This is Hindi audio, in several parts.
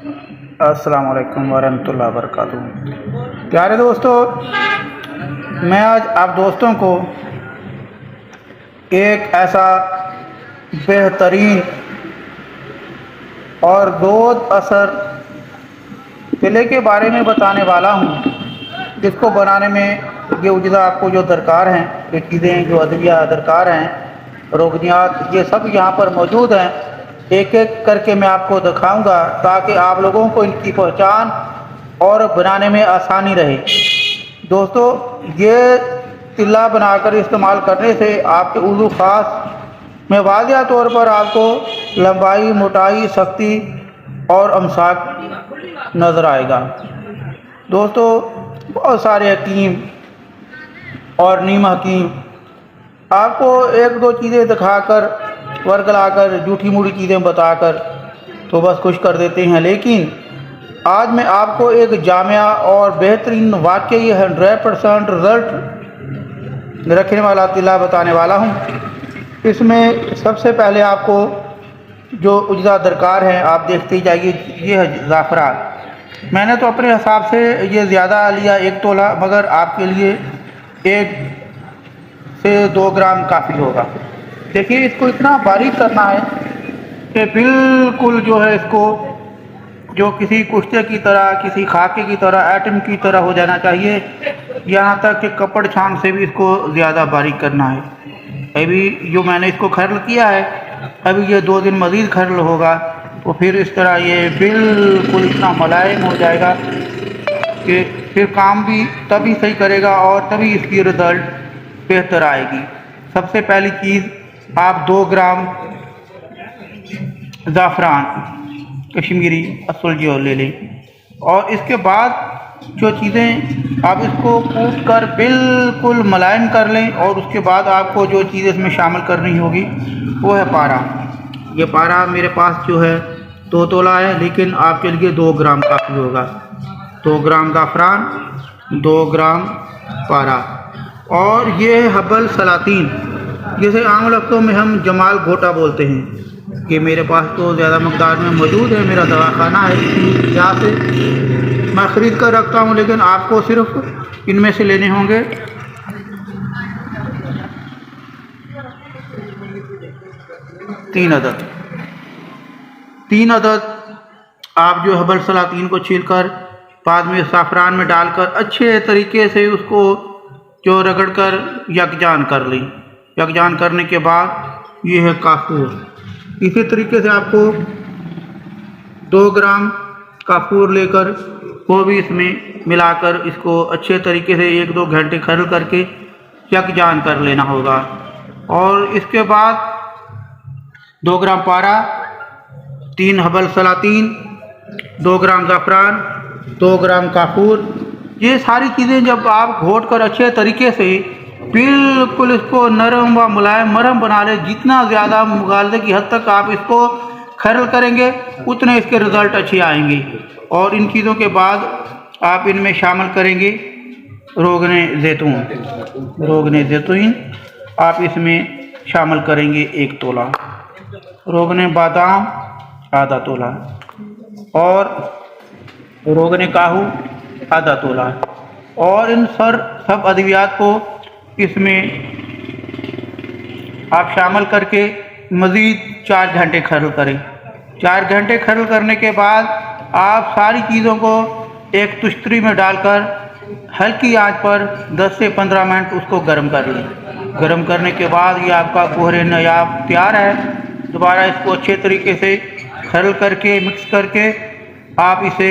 अस्सलाम वालेकुम वरहमतुल्लाहि वबरकातुहू। प्यारे दोस्तों, मैं आज आप दोस्तों को एक ऐसा बेहतरीन और दूध असर केले के बारे में बताने वाला हूँ, जिसको बनाने में ये उजला आपको जो दरकार हैं, ये चीज़ें जो अदविया दरकार हैं, रोगनियात, ये सब यहाँ पर मौजूद हैं। एक एक करके मैं आपको दिखाऊंगा ताकि आप लोगों को इनकी पहचान और बनाने में आसानी रहे। दोस्तों, ये तिल्ला बनाकर इस्तेमाल करने से आपके उज़ू ख़ास में वाज़िया तौर पर आपको लंबाई, मोटाई, सख्ती और अमसाक नज़र आएगा। दोस्तों, बहुत सारे हकीम और नीम हकीम आपको एक दो चीज़ें दिखाकर, वर्गलाकर, जूठी मूठी चीज़ें बताकर तो बस खुश कर देते हैं, लेकिन आज मैं आपको एक जामिया और बेहतरीन वाकई 100% रिज़ल्ट रखने वाला तिल्ला बताने वाला हूँ। इसमें सबसे पहले आपको जो उज्जा दरकार है, आप देखते जाइए, ये है ज़ाफ़रान। मैंने तो अपने हिसाब से ये ज़्यादा लिया 1 तोला, मगर आपके लिए 1 से 2 ग्राम काफ़ी होगा। देखिए, इसको इतना बारीक करना है कि बिल्कुल जो है इसको जो किसी कुश्ते की तरह, किसी खाके की तरह, एटम की तरह हो जाना चाहिए। यहाँ तक कि कपड़ छान से भी इसको ज़्यादा बारीक करना है। अभी जो मैंने इसको खरल किया है, अभी ये 2 दिन मज़ीद खरल होगा, तो फिर इस तरह ये बिल्कुल इतना मुलायम हो जाएगा कि फिर काम भी तभी सही करेगा और तभी इसकी रिज़ल्ट बेहतर आएगी। सबसे पहली चीज़, आप 2 ग्राम ज़ाफ़रान कश्मीरी असल जो ले लें, और इसके बाद जो चीज़ें आप इसको कूट कर बिल्कुल मुलायम कर लें, और उसके बाद आपको जो चीज़ें इसमें शामिल करनी होगी वो है पारा। ये पारा मेरे पास जो है 2 तोला है, लेकिन आपके लिए 2 ग्राम काफ़ी होगा। 2 ग्राम ज़ाफ़रान, 2 ग्राम पारा, और ये है हब्बल सलातीन, जिसे आम लफ्ज़ों में हम जमाल घोटा बोलते हैं। ये मेरे पास तो ज़्यादा मकदार में मौजूद है, मेरा दवाखाना है, यहाँ से मैं ख़रीद कर रखता हूँ, लेकिन आपको सिर्फ इनमें से लेने होंगे 3 अदद। 3 अदद आप जो हब्बल सलातीन को छीलकर बाद में ज़ाफ़रान में डालकर अच्छे तरीके से उसको जो रगड़ कर यकजान कर लें। यकजान करने के बाद ये है काफूर। इसी तरीके से आपको 2 ग्राम काफूर लेकर वो भी इसमें मिलाकर इसको अच्छे तरीके से 1-2 घंटे खरल करके यकजान कर लेना होगा। और इसके बाद 2 ग्राम पारा, 3 हब्बल सलातीन, 2 ग्राम ज़ाफ़रान, 2 ग्राम काफूर, ये सारी चीज़ें जब आप घोट कर अच्छे तरीके से बिल्कुल इसको नरम व मुलायम मरहम बना लें, जितना ज़्यादा मुगालदे की हद तक आप इसको खरल करेंगे उतने इसके रिज़ल्ट अच्छे आएंगे। और इन चीज़ों के बाद आप इनमें शामिल करेंगे रोगने ज़ैतून। रोगने ज़ैतून आप इसमें शामिल करेंगे 1 तोला, रोगने बादाम आधा तोला, और रोगने काहू आधा तोला। और इन सब अद्वियात को इसमें आप शामिल करके मज़ीद 4 घंटे खरल करें। 4 घंटे खरल करने के बाद आप सारी चीज़ों को एक तुश्तरी में डालकर हल्की आंच पर 10 से 15 मिनट उसको गर्म कर लें। गर्म करने के बाद ये आपका कोहरे नायाब तैयार है। दोबारा इसको अच्छे तरीके से खरल करके मिक्स करके आप इसे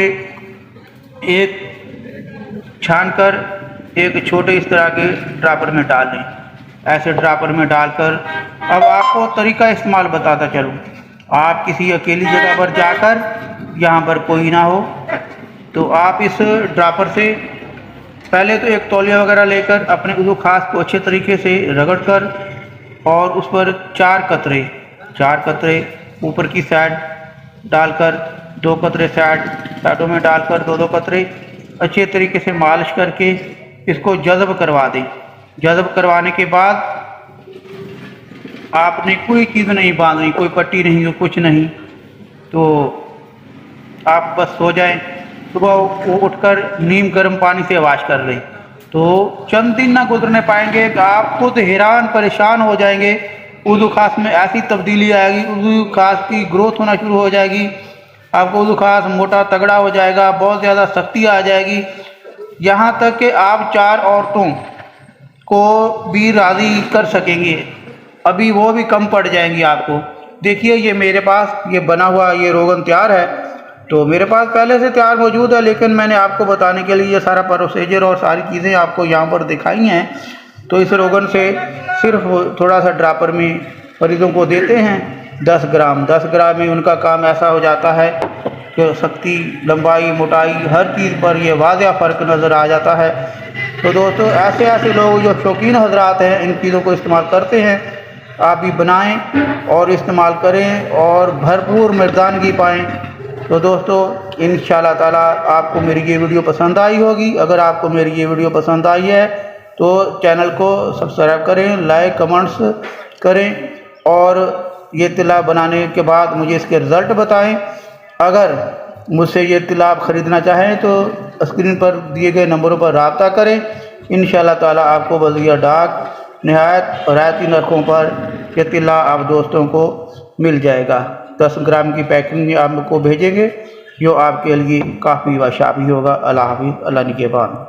एक छान कर एक छोटे इस तरह के ड्रापर में डाल लें। ऐसे ड्रापर में डालकर अब आपको तरीका इस्तेमाल बताता चलूँ। आप किसी अकेली जगह पर जाकर, जहाँ पर कोई ना हो, तो आप इस ड्रापर से पहले तो एक तौलिया वगैरह लेकर अपने उज़ू खास को अच्छे तरीके से रगड़ कर और उस पर 4 कतरे ऊपर की साइड डालकर, 2 कतरे साइडों में डालकर 2-2 कतरे अच्छे तरीके से मालिश करके इसको जज़ब करवा दें। जज़ब करवाने के बाद आपने कोई चीज़ नहीं बांधनी, कोई पट्टी नहीं, कुछ नहीं, तो आप बस सो जाएं, सुबह उठकर नीम गर्म पानी से वॉश कर लें, तो चंद दिन ना गुजरने पाएंगे कि आप खुद हैरान परेशान हो जाएंगे। उज़ू खास में ऐसी तब्दीली आएगी, उज़ू खास की ग्रोथ होना शुरू हो जाएगी, आपको उज़ू खास मोटा तगड़ा हो जाएगा, बहुत ज़्यादा शक्ति आ जाएगी, यहाँ तक कि आप 4 औरतों को भी राज़ी कर सकेंगे, अभी वो भी कम पड़ जाएंगी आपको। देखिए ये मेरे पास ये बना हुआ ये रोगन तैयार है, तो मेरे पास पहले से तैयार मौजूद है, लेकिन मैंने आपको बताने के लिए ये सारा प्रोसीजर और सारी चीज़ें आपको यहाँ पर दिखाई हैं। तो इस रोगन से सिर्फ थोड़ा सा ड्रापर में मरीज़ों को देते हैं 10 ग्राम में उनका काम ऐसा हो जाता है कि शक्ति, लंबाई, मोटाई हर चीज़ पर ये वाज़ह फ़र्क नज़र आ जाता है। तो दोस्तों ऐसे लोग जो शौकीन हजरात हैं इन चीज़ों को इस्तेमाल करते हैं, आप भी बनाएं और इस्तेमाल करें और भरपूर मर्दानगी पाएँ। तो दोस्तों इंशाअल्लाह ताला आपको मेरी ये वीडियो पसंद आई होगी। अगर आपको मेरी ये वीडियो पसंद आई है तो चैनल को सब्सक्राइब करें, लाइक कमेंट्स करें और ये तिला बनाने के बाद मुझे इसके रिज़ल्ट बताएं। अगर मुझसे ये तिला आप ख़रीदना चाहें तो स्क्रीन पर दिए गए नंबरों पर रब्ता करें। इंशाअल्लाह ताला आपको बज़िया डाक नहायत रियायती नरखों पर ये तिला आप दोस्तों को मिल जाएगा। 10 ग्राम की पैकिंग में आपको भेजेंगे, जो आपके लिए काफ़ी व शाफी होगा। अल्लाह हाफ़िज़, अल्लाह निगहबान।